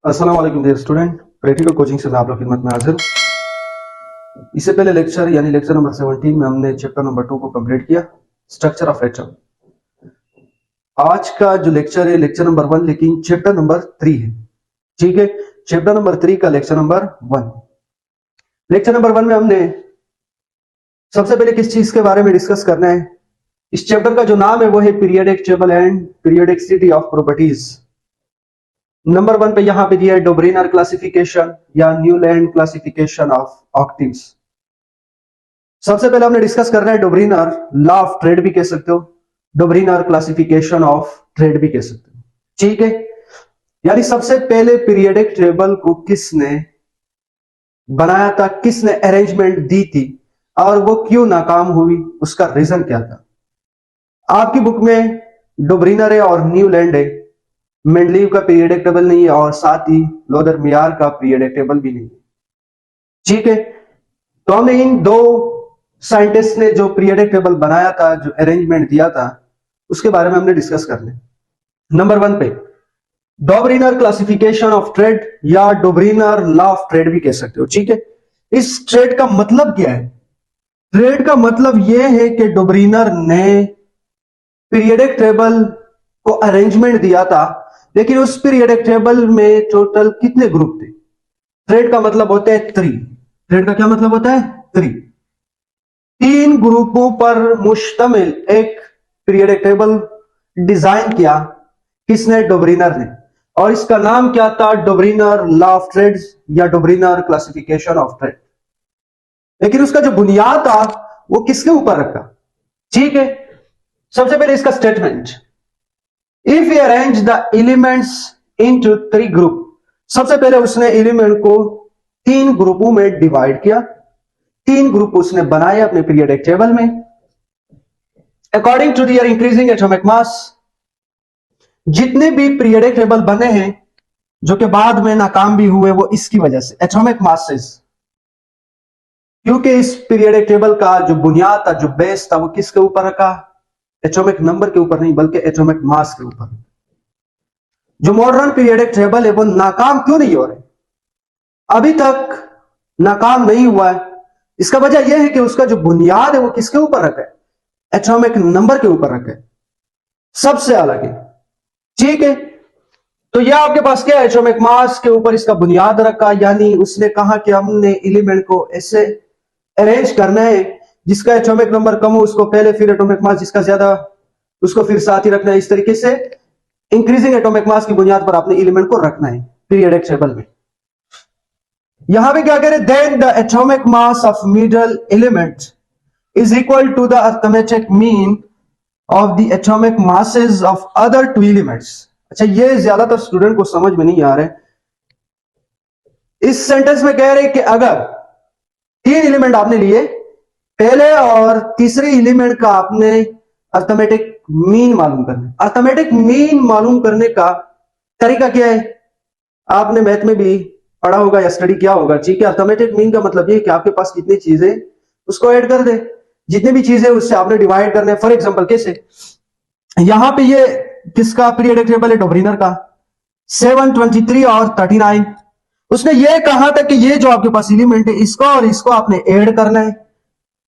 अस्सलाम वालेकुम dear student, practical coaching से मैं आप लोग की खिदमत में हाजिर हूं। इससे पहले लेक्चर यानी लेक्चर नंबर 17 में हमने चैप्टर नंबर 2 को कंप्लीट किया, स्ट्रक्चर ऑफ एटम। आज का जो लेक्चर है लेक्चर नंबर 1, लेकिन चैप्टर नंबर 3 है। ठीक है, चैप्टर नंबर 3 का लेक्चर नंबर 1। लेक्चर नंबर 1 में हमने सबसे पहले किस चीज के बारे में डिस्कस करना है। इस चैप्टर का जो नाम है वो है periodic table and periodicity of properties. Number 1 पे यहां पे दिया है डोब्रिनर क्लासिफिकेशन या न्यूलैंड क्लासिफिकेशन ऑफ ऑक्टेव्स। सबसे पहले हमने डिस्कस करना है डोब्रिनर लॉ ऑफ ट्रेड भी कह सकते हो, डोब्रिनर क्लासिफिकेशन ऑफ ट्रेड भी कह सकते हो। ठीक है, यानी सबसे पहले पीरियोडिक टेबल को किसने बनाया था, किसने अरेंजमेंट दी थी और वो क्यों नाकाम हुई, उसका रीजन क्या था। आपकी बुक में डोब्रिनर है और न्यूलैंड है, मेंडलीव का पीरियोडिक टेबल नहीं है और साथ ही लोदर मियार का पीरियोडिक टेबल भी नहीं है। ठीक है, तो हमने इन दो साइंटिस्ट ने जो पीरियोडिक टेबल बनाया था, जो अरेंजमेंट दिया था, उसके बारे में हमने डिस्कस करना है। नंबर 1 पे डोब्रिनर क्लासिफिकेशन ऑफ ट्रेड या डोब्रिनर लॉ ऑफ ट्रेड भी कह सकते हो। ठीक है, इस ट्रेड का मतलब क्या है? ट्रेड का मतलब यह है कि डोब्रिनर ने पीरियोडिक टेबल को अरेंजमेंट दिया था, लेकिन उस पीरियोडिक टेबल में टोटल कितने ग्रुप थे? ट्रेड का मतलब होता है 3। ट्रेड का क्या मतलब होता है? 3। 3 ग्रुपों पर मुश्तमिल एक पीरियोडिक टेबल डिजाइन किया किसने? डोब्रिनर ने। और इसका नाम क्या था? डोब्रिनर लॉ ऑफ ट्रेड या डोब्रिनर क्लासिफिकेशन ऑफ ट्रेड। लेकिन उसका जो बुनियाद था वो किसके ऊपर रखा? ठीक है, सबसे पहले इसका statement, if you arrange the elements into 3 group. सबसे पहले उसने एलिमेंट को 3 ग्रुपों में डिवाइड किया, 3 ग्रुप उसने बनाए अपने पीरियोडिक टेबल में according to their increasing atomic mass. जितने भी पीरियोडिक टेबल बने हैं जो कि बाद में नाकाम भी हुए, वो इसकी वजह से एटॉमिक मासेस, क्योंकि इस पीरियोडिक टेबल का जो बुनियाद था, जो बेस था, वो किसके ऊपर रखा? एटॉमिक नंबर के ऊपर नहीं, बल्कि एटॉमिक मास के ऊपर। जो मॉडर्न पीरियोडिक टेबल है वो नाकाम क्यों नहीं हो रहे, अभी तक नाकाम नहीं हुआ है? इसका वजह यह है कि उसका जो बुनियाद है वो किसके ऊपर रखा है? एटॉमिक नंबर के ऊपर रखा है, सबसे अलग है। ठीक है, तो यह आपके पास क्या है? एटॉमिक मास के ऊपर इसका बुनियाद रखा, यानी उसने कहा कि हमने एलिमेंट को ऐसे अरेंज करना है जिसका एटॉमिक नंबर कम हो उसको पहले, फिर एटॉमिक मास जिसका ज्यादा उसको फिर साथ ही रखना है। इस तरीके से इंक्रीजिंग एटॉमिक मास की बुनियाद पर आपने एलिमेंट को रखना है पीरियोडिक टेबल में। यहां पे क्या कह रहे? Then the atomic mass of middle element is equal to the arithmetic mean of the atomic masses of other 2 elements. अच्छा, ये ज्यादातर स्टूडेंट को समझ में नहीं आ रहा है। इस सेंटेंस में कह रहे कि अगर 3 एलिमेंट आपने लिए, पहले और तीसरे एलिमेंट का आपने अरिथमेटिक मीन मालूम करना है। अरिथमेटिक मीन मालूम करने का तरीका क्या है? आपने मैथ में भी पढ़ा होगा या स्टडी किया होगा। ठीक है, अरिथमेटिक मीन का मतलब ये कि आपके पास कितनी चीजें उसको ऐड कर दे, जितनी भी चीजें उससे आपने डिवाइड करने। फॉर एग्जांपल कैसे? यहां पे ये किसका पीरियोडिक टेबल है? डोब्रिनर का। 7, 23 और 39। उसने ये कहा था कि ये जो आपके पास एलिमेंट है इसको और इसको आपने ऐड करना है।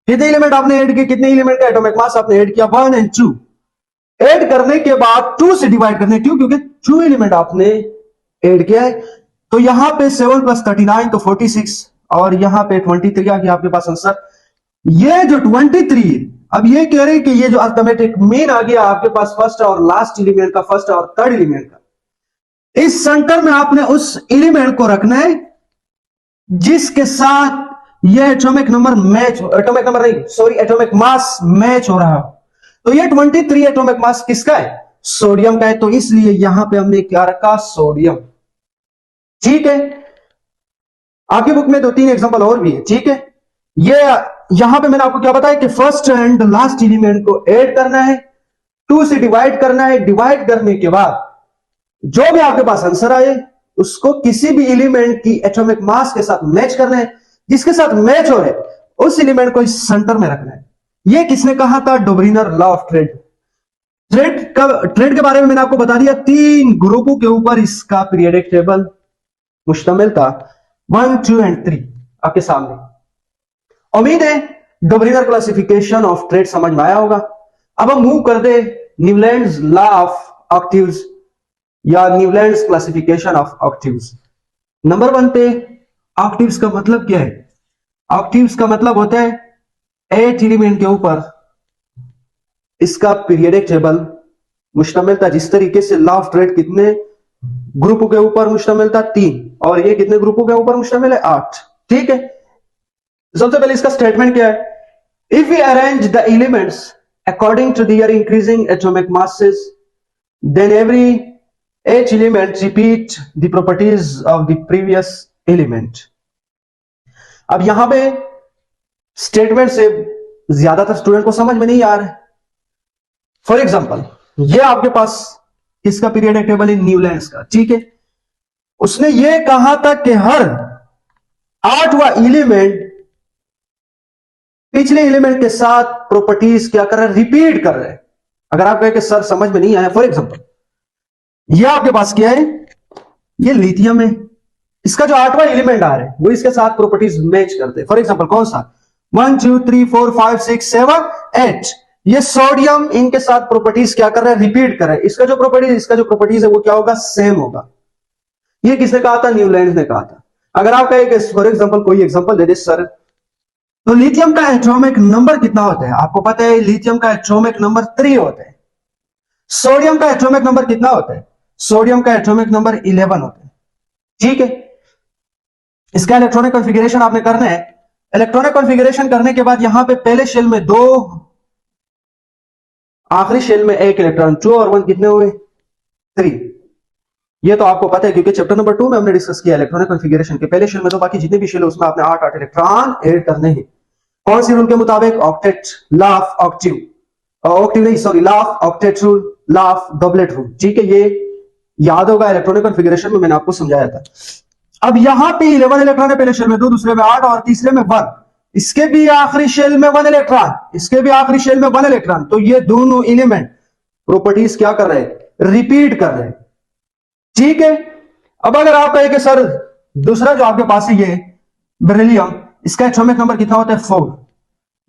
कितने एलिमेंट आपने ऐड किए? कितने एलिमेंट का एटॉमिक मास आपने ऐड किया? 1 और 2। ऐड करने के बाद 2 से डिवाइड करने, क्यों? क्योंकि 2 एलिमेंट आपने ऐड किया है। तो यहां पे 7 + 39 तो 46 और यहां पे 23 आ गया आपके पास आंसर। ये जो 23 है, अब ये कह रहे हैं कि ये जो अरिथमेटिक मीन आ गया आपके पास फर्स्ट और लास्ट एलिमेंट का, फर्स्ट और थर्ड एलिमेंट का, इस सेंटर में आपने उस एलिमेंट को रखना है जिसके साथ ये atomic number match, atomic number नहीं सॉरी एटॉमिक मास मैच हो रहा हो। तो ये 23 एटॉमिक मास किसका है? सोडियम का है। तो इसलिए यहां पे हमने क्या रखा? सोडियम। ठीक है, आपकी बुक में 2-3 एग्जांपल और भी है। ठीक है, ये यहां पे मैंने आपको क्या बताया कि फर्स्ट एंड लास्ट एलिमेंट को ऐड करना है, 2 से डिवाइड करना है। डिवाइड करने के बाद जो भी आपके पास आंसर आए उसको किसी भी एलिमेंट की एटॉमिक मास के साथ मैच करना है, जिसके साथ मैच हो रहे उस एलिमेंट को इस सेंटर में रखना है। यह किसने कहा था? डोब्रिनर लॉ ऑफ ट्रेड। ट्रेड के बारे में मैंने आपको बता दिया, 3 ग्रुपों के ऊपर इसका पीरियोडिक टेबल मुश्तमिल था 1, 2 एंड 3 आपके सामने। उम्मीद है डोब्रिनर क्लासिफिकेशन ऑफ ट्रेड समझ में आया होगा। अब हम मूव कर दे न्यूलैंड्स लॉ ऑफ ऑक्टेव्स या Newlands classification of octaves. Number 1 पे ऑक्टेव्स का मतलब क्या है? ऑक्टेव्स का मतलब होता है 8 एलिमेंट के ऊपर इसका पीरियडिक टेबल मुश्तमिल था। जिस तरीके से लॉ ऑफ ट्रेड कितने ग्रुपों के ऊपर मुश्तमिल था? 3, और ये कितने ग्रुपों के ऊपर मुश्तमिल है? 8। ठीक है, सबसे पहले इसका स्टेटमेंट क्या है? If we arrange the elements according to their increasing atomic masses then every each element repeat the properties of the previous element। अब यहां पे स्टेटमेंट से ज्यादातर स्टूडेंट को समझ में नहीं आ रहा है। फॉर एग्जांपल, ये आपके पास इसका पीरियडिक टेबल है न्यूलैंड्स का, ठीक है। उसने ये कहा था कि हर 8वां एलिमेंट पिछले एलिमेंट के साथ प्रॉपर्टीज क्या कर रहे हैं? रिपीट कर रहे हैं। अगर आप कहें कि सर समझ में नहीं आया, फॉर एग्जांपल ये आपके पास क्या है? ये लिथियम है। इसका जो 8वां एलिमेंट आ रहा है वो इसके साथ प्रॉपर्टीज मैच करते हैं। फॉर एग्जांपल कौन सा? 1, 2, 3, 4, 5, 6, 7, 8। ये सोडियम इनके साथ प्रॉपर्टीज क्या कर रहा है? रिपीट कर रहा है। इसका जो प्रॉपर्टीज है वो क्या होगा? सेम होगा। ये किसने कहा था? न्यूलैंड्स ने कहा था। अगर आप कहें कि फॉर एग्जांपल कोई एग्जांपल दे दे सर, तो लिथियम का एटॉमिक नंबर कितना होता है? आपको पता है लिथियम का एटॉमिक नंबर 3 होता है। सोडियम का एटॉमिक नंबर कितना होता है? सोडियम का एटॉमिक नंबर 11 होता है। ठीक है, इसका इलेक्ट्रॉनिक कॉन्फ़िगरेशन आपने करना है। इलेक्ट्रॉनिक कॉन्फ़िगरेशन करने के बाद यहां पे पहले शेल में 2, आखिरी शेल में 1 इलेक्ट्रॉन, 2 और 1 कितने हुए? 3। ये तो आपको पता है क्योंकि चैप्टर नंबर 2 में हमने डिस्कस किया इलेक्ट्रॉनिक कॉन्फ़िगरेशन के पहले शेल में। तो बाकी जितने भी शेल है उसमें आपने 8 इलेक्ट्रॉन ऐड करने हैं। कौन सी रूल के मुताबिक? Octet law of octave, octave नहीं sorry, law of octet rule, law of doublet rule. ठीक है, ये याद होगा, इलेक्ट्रॉनिक कॉन्फ़िगरेशन में मैंने आपको समझाया था। अब यहां पे 11 इलेक्ट्रॉन है पहले शेल में, 2 दूसरे में 8 और तीसरे में 1। इसके भी आखिरी शेल में 1 इलेक्ट्रॉन, इसके भी आखिरी शेल में 1 इलेक्ट्रॉन। तो ये दोनों एलिमेंट प्रॉपर्टीज क्या कर रहे हैं? रिपीट कर रहे हैं। ठीक है, अब अगर आप कहें कि सर दूसरा जो आपके पास है ये बेरिलियम, इसका एटॉमिक नंबर कितना होता है? 4।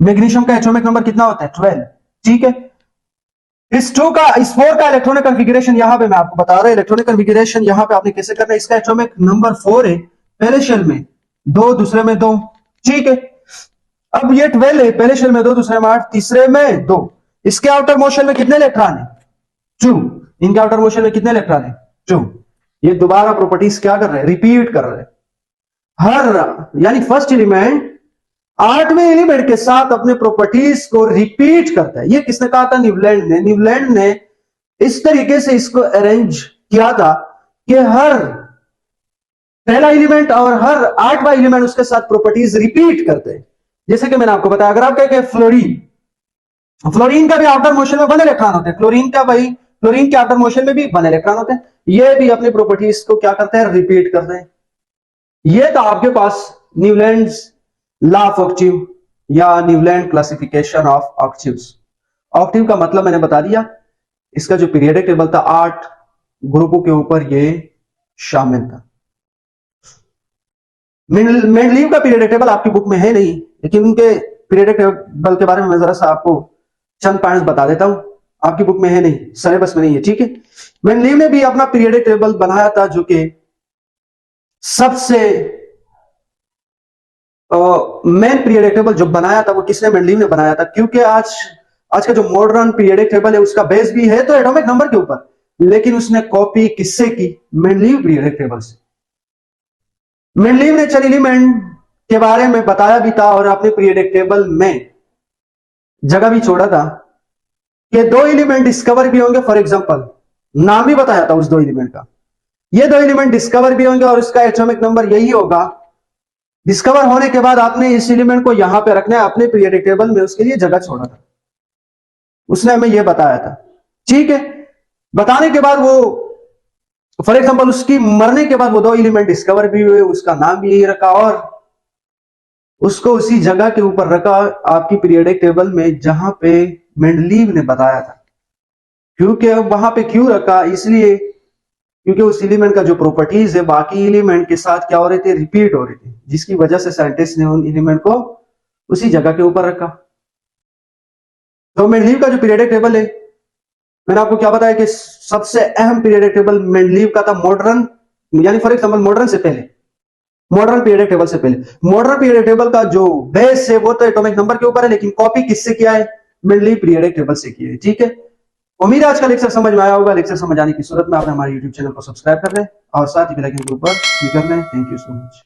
मैग्नीशियम का एटॉमिक नंबर कितना होता है? 12। ठीक है, इस 4 का इलेक्ट्रॉनिक कॉन्फ़िगरेशन यहां पे मैं आपको बता रहा हूं। इलेक्ट्रॉनिक कॉन्फ़िगरेशन यहां पे आपने कैसे करना है? इसका एटॉमिक नंबर 4 है पहले शेल में, 2 दूसरे में 2। ठीक है, अब ये 12 है पहले शेल में, 2 दूसरे में 8, तीसरे में 2। इसके आउटर मोशन में कितने इलेक्ट्रॉन है? 2। इनके आउटर मोशन में कितने इलेक्ट्रॉन है? 2। ये दोबारा प्रॉपर्टीज क्या कर रहे हैं? रिपीट कर रहे हैं। हर यानी फर्स्ट एलिमेंट 8वें एलिमेंट के साथ अपने प्रॉपर्टीज को रिपीट करता है। ये किसने कहा था? न्यूलैंड ने। न्यूलैंड ने इस तरीके से इसको अरेंज किया था कि हर पहला एलिमेंट और हर 8वां एलिमेंट उसके साथ प्रॉपर्टीज रिपीट करते हैं। जैसे कि मैंने आपको बताया, अगर आप कहें फ्लोरीन का भी आउटर मोशन में 1 इलेक्ट्रॉन होते हैं, फ्लोरीन के आउटर मोशन में भी 1 इलेक्ट्रॉन होते हैं। ये भी अपनी प्रॉपर्टीज को क्या करते हैं? रिपीट करते हैं। ये तो आपके पास न्यूलैंड्स लॉ ऑफ ऑक्टेव या Newland classification of octaves. Octave का मतलब मैंने बता दिया। इसका जो पीरियडिक टेबल था 8 ग्रुपों के ऊपर ये शामिल था। मेंडलीव का पीरियडिक टेबल आपकी बुक में है नहीं, लेकिन उनके पीरियडिक टेबल के बारे में मैं जरा सा आपको चंद पॉइंट्स बता देता हूं। आपकी बुक में है नहीं, सिलेबस में नहीं है। ठीक है, मेंडलीव ने भी अपना पीरियडिक टेबल बनाया था जो कि सबसे मेन पीरियडिक टेबल जो बनाया था वो किसने? मेंडलीव ने बनाया था। क्योंकि आज का जो मॉडर्न पीरियडिक टेबल है उसका बेस भी है तो एटॉमिक नंबर के ऊपर, लेकिन उसने कॉपी किससे की? मेंडलीव पीरियडिक टेबल से। मेंडलीव ने 4 एलिमेंट के बारे में बताया भी था और अपने पीरियडिक टेबल में जगह भी छोड़ा था कि 2 एलिमेंट डिस्कवर भी होंगे। फॉर एग्जांपल नाम भी बताया था उस 2 एलिमेंट का। ये 2 एलिमेंट डिस्कवर भी होंगे और इसका एटॉमिक नंबर यही होगा। डिस्कवर होने के बाद आपने इस एलिमेंट को यहां पे रखना है अपने पीरियडिक टेबल में, उसके लिए जगह छोड़ा था। उसने हमें यह बताया था। ठीक है, बताने के बाद वो फॉर एग्जांपल उसकी मरने के बाद वो 2 एलिमेंट डिस्कवर भी हुए, उसका नाम भी यही रखा और उसको उसी जगह के ऊपर रखा आपकी पीरियडिक टेबल में जहां पे मेंडलीव ने बताया था। क्योंकि वहां पे क्यों रखा? इसलिए क्योंकि उस एलिमेंट का जो प्रॉपर्टीज है बाकी एलिमेंट के साथ क्या हो रहे थे, रिपीट हो रहे थे, जिसकी वजह से साइंटिस्ट ने उन एलिमेंट को उसी जगह के ऊपर रखा। तो मेंडलीव का जो पीरियोडिक टेबल है, मैंने आपको क्या बताया कि सबसे अहम पीरियोडिक टेबल मेंडलीव का था मॉडर्न, यानी फॉर एग्जांपल मॉडर्न से पहले, मॉडर्न पीरियोडिक टेबल से पहले। मॉडर्न पीरियोडिक टेबल का जो बेस है वो तो एटॉमिक नंबर के ऊपर है, लेकिन कॉपी किससे किया है, मेंडलीव पीरियोडिक टेबल से किया है। ठीक है, उम्मीद है आज का लेक्चर समझ में आया होगा। लेक्चर समझ आने की सूरत में आपने हमारे यूट्यूब चैनल को सब्सक्राइब कर लें और साथ ही बेल आइकन के ऊपर क्लिक कर लें। Thank you so much.